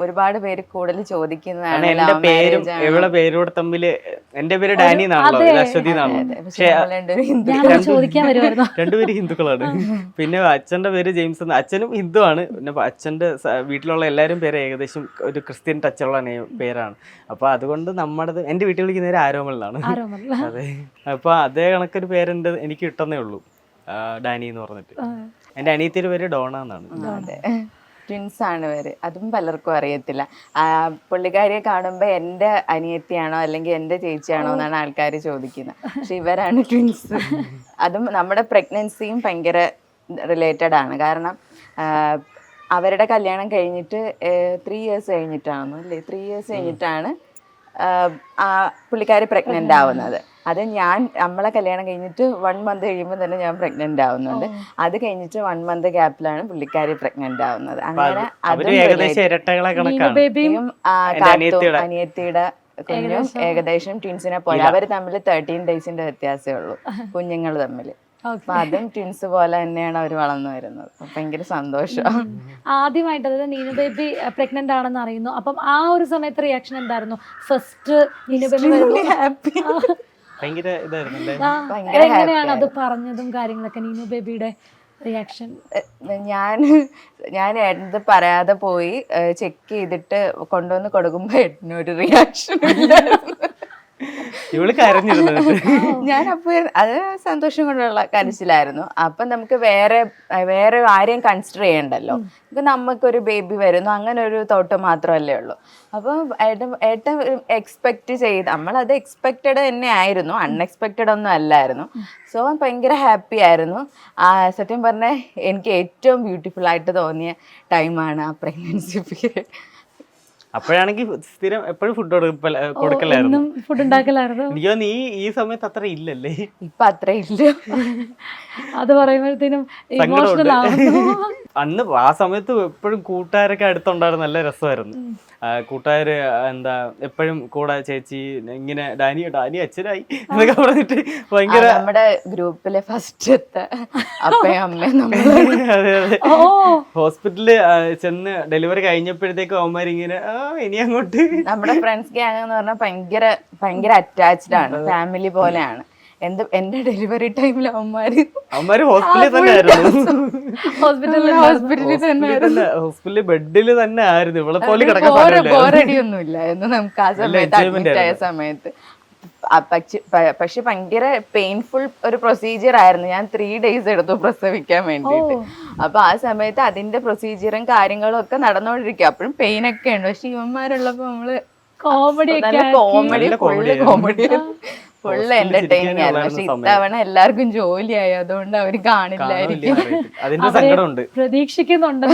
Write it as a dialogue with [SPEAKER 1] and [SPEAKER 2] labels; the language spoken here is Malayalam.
[SPEAKER 1] ഒരുപാട് പേര് കൂടുതൽ ചോദിക്കുന്നതാണ്
[SPEAKER 2] എന്റെ പേരും എവിടെ പേരോട് തമ്മില് എന്റെ പേര് ഡാനി എന്നാണല്ലോ, അശ്വതി എന്നാണല്ലോ. പക്ഷെ രണ്ടുപേരും ഹിന്ദുക്കളാണ്. പിന്നെ അച്ഛന്റെ പേര് ജെയിംസ് എന്ന്. അച്ഛനും ഹിന്ദുവാണ്. പിന്നെ അച്ഛന്റെ വീട്ടിലുള്ള എല്ലാവരും പേര് ഏകദേശം ഒരു ക്രിസ്ത്യൻ ടച്ചുള്ള പേരാണ്. അപ്പൊ അതുകൊണ്ട് എന്റെ വീട്ടിൽ വിളിക്കുന്ന പേര് ആരോമൽ എന്നാണ്. അതെ, അപ്പൊ അതേ കണക്കൊരു പേരുണ്ട് എനിക്ക് കിട്ടുന്നേ ഉള്ളൂ, ഡാനി എന്ന് പറഞ്ഞിട്ട്. എന്റെ അനിയത്തിയുടെ പേര് ഡോണ എന്നാണ്.
[SPEAKER 1] ട്വിൻസ് ആണ് പേര്. അതും പലർക്കും അറിയത്തില്ല. പുള്ളിക്കാരിയെ കാണുമ്പോൾ എൻ്റെ അനിയത്തിയാണോ അല്ലെങ്കിൽ എൻ്റെ ചേച്ചിയാണോ എന്നാണ് ആൾക്കാർ ചോദിക്കുന്നത്. പക്ഷെ ഇവരാണ് ട്വിൻസ്. അതും നമ്മുടെ പ്രഗ്നൻസിയും ഭയങ്കര റിലേറ്റഡ് ആണ്. കാരണം അവരുടെ കല്യാണം കഴിഞ്ഞിട്ട് 3 years കഴിഞ്ഞിട്ടാണോ അല്ലേ, 3 years കഴിഞ്ഞിട്ടാണ് പുള്ളിക്കാരി പ്രഗ്നൻ്റ് ആവുന്നത്. അത് നമ്മളെ കല്യാണം കഴിഞ്ഞിട്ട് 1 month കഴിയുമ്പോൾ തന്നെ ഞാൻ പ്രഗ്നൻ്റ് ആവുന്നുണ്ട്. അത് കഴിഞ്ഞിട്ട് 1 month ഗ്യാപ്പിലാണ് പുള്ളിക്കാരി പ്രഗ്നൻ്റ് ആവുന്നത്. അങ്ങനെ അനിയത്തിയുടെ കുഞ്ഞും ഏകദേശം ട്വിൻസിനെ പോലെ. അവർ തമ്മിൽ 13 days വ്യത്യാസമേ ഉള്ളൂ കുഞ്ഞുങ്ങൾ തമ്മിൽ. അപ്പൊ അതും ട്വിൻസ് പോലെ തന്നെയാണ് അവർ വളർന്നു വരുന്നത്. ഭയങ്കര സന്തോഷം.
[SPEAKER 3] ആദ്യമായിട്ട് അതായത് നീനു ബേബി പ്രഗ്നന്റ് ആണെന്ന് അറിയുന്നു. അപ്പം ആ ഒരു സമയത്ത് റിയാക്ഷൻ എന്തായിരുന്നു? ഫസ്റ്റ് നീനു ബേബി
[SPEAKER 1] ഹാപ്പി,
[SPEAKER 3] എങ്ങനെയാണ് അത് പറഞ്ഞതും കാര്യങ്ങളൊക്കെ? നീനു ബേബിയുടെ റിയാക്ഷൻ?
[SPEAKER 1] ഞാൻ എന്ത് പറയാതെ പോയി ചെക്ക് ചെയ്തിട്ട് കൊണ്ടുവന്ന് കൊടുക്കുമ്പോ ഒരു റിയാക്ഷൻ ഞാനപ്പോ അത് സന്തോഷം കൊണ്ടുള്ള കരച്ചിലായിരുന്നു. അപ്പൊ നമുക്ക് വേറെ ആരെയും കൺസിഡർ ചെയ്യണ്ടല്ലോ. നമുക്കൊരു ബേബി വരുന്നു, അങ്ങനെ ഒരു തോട്ട് മാത്രമല്ലേ ഉള്ളൂ. അപ്പൊ ഏട്ടൻ എക്സ്പെക്ട് ചെയ്ത്, നമ്മളത് എക്സ്പെക്റ്റഡ് തന്നെ ആയിരുന്നു, അൺഎക്സ്പെക്റ്റഡ് ഒന്നും അല്ലായിരുന്നു. സോ ഭയങ്കര ഹാപ്പി ആയിരുന്നു. സത്യം പറഞ്ഞാൽ എനിക്ക് ഏറ്റവും ബ്യൂട്ടിഫുൾ ആയിട്ട് തോന്നിയ ടൈമാണ് ആ പ്രഗ്നൻസി പീരീഡ്.
[SPEAKER 2] അപ്പോഴാണെങ്കിൽ സ്ഥിരം എപ്പോഴും ഫുഡ് കൊടുക്കലായിരുന്നു,
[SPEAKER 3] ഫുഡ് ഉണ്ടാക്കലായിരുന്നു.
[SPEAKER 2] എനിക്കോ നീ ഈ സമയത്ത് അത്ര ഇല്ലല്ലേ?
[SPEAKER 1] ഇപ്പൊ അത്ര ഇല്ല.
[SPEAKER 3] അത് പറയുമ്പോഴത്തേനും ഇമോഷണൽ ആവുന്നു.
[SPEAKER 2] അന്ന് ആ സമയത്ത് എപ്പോഴും കൂട്ടുകാരൊക്കെ അടുത്തുണ്ടായിരുന്നു, നല്ല രസമായിരുന്നു. കൂട്ടുകാര് എപ്പോഴും കൂടെ ചേച്ചി ഇങ്ങനെ ഡാനി അച്ഛനായി എന്നൊക്കെ പറഞ്ഞിട്ട് ഭയങ്കര
[SPEAKER 1] നമ്മുടെ ഗ്രൂപ്പിലെ ഫസ്റ്റത്തെ അപ്പയും അമ്മയും
[SPEAKER 2] അതെ അതെ. ഹോസ്പിറ്റലില് ചെന്ന് ഡെലിവറി കഴിഞ്ഞപ്പോഴത്തേക്കും അവന്മാരിങ്ങനെ ഇനി അങ്ങോട്ട്
[SPEAKER 1] നമ്മുടെ ഫ്രണ്ട്സ് ഗ്യാങ് എന്ന് പറഞ്ഞാൽ ഭയങ്കര അറ്റാച്ച്ഡ് ആണ്, ഫാമിലി പോലെയാണ്. എന്റെ ഡെലിവറി ടൈമിൽ അവന്മാര്
[SPEAKER 2] ഹോസ്പിറ്റലിൽ ബെഡിൽ തന്നെ ആയിരുന്നു. ഇവിടെ
[SPEAKER 1] ബോറടിയൊന്നും ഇല്ലായിരുന്നു നമുക്ക് ആ സമയത്ത്, അഡ്മിറ്റ് ആയ സമയത്ത്. പക്ഷെ ഭയങ്കര പെയിൻഫുൾ ഒരു പ്രൊസീജിയർ ആയിരുന്നു. ഞാൻ 3 days എടുത്തു പ്രസവിക്കാൻ വേണ്ടിയിട്ട്. അപ്പൊ ആ സമയത്ത് അതിന്റെ പ്രൊസീജിയറും കാര്യങ്ങളും ഒക്കെ നടന്നുകൊണ്ടിരിക്കും. അപ്പോഴും പെയിൻ ഒക്കെ ഉണ്ട്. പക്ഷെ ഇവന്മാരുള്ളപ്പോ നമ്മള് കോമഡി ഫുള്ള് എന്റർടൈനിങ് ആയിരുന്നു. പക്ഷെ ഇത്തവണ എല്ലാവർക്കും ജോലിയായി, അതുകൊണ്ട് അവര് കാണില്ലായിരിക്കും.
[SPEAKER 2] അതിന്റെ സങ്കടമുണ്ട്,
[SPEAKER 3] പ്രതീക്ഷിക്കുന്നുണ്ട്.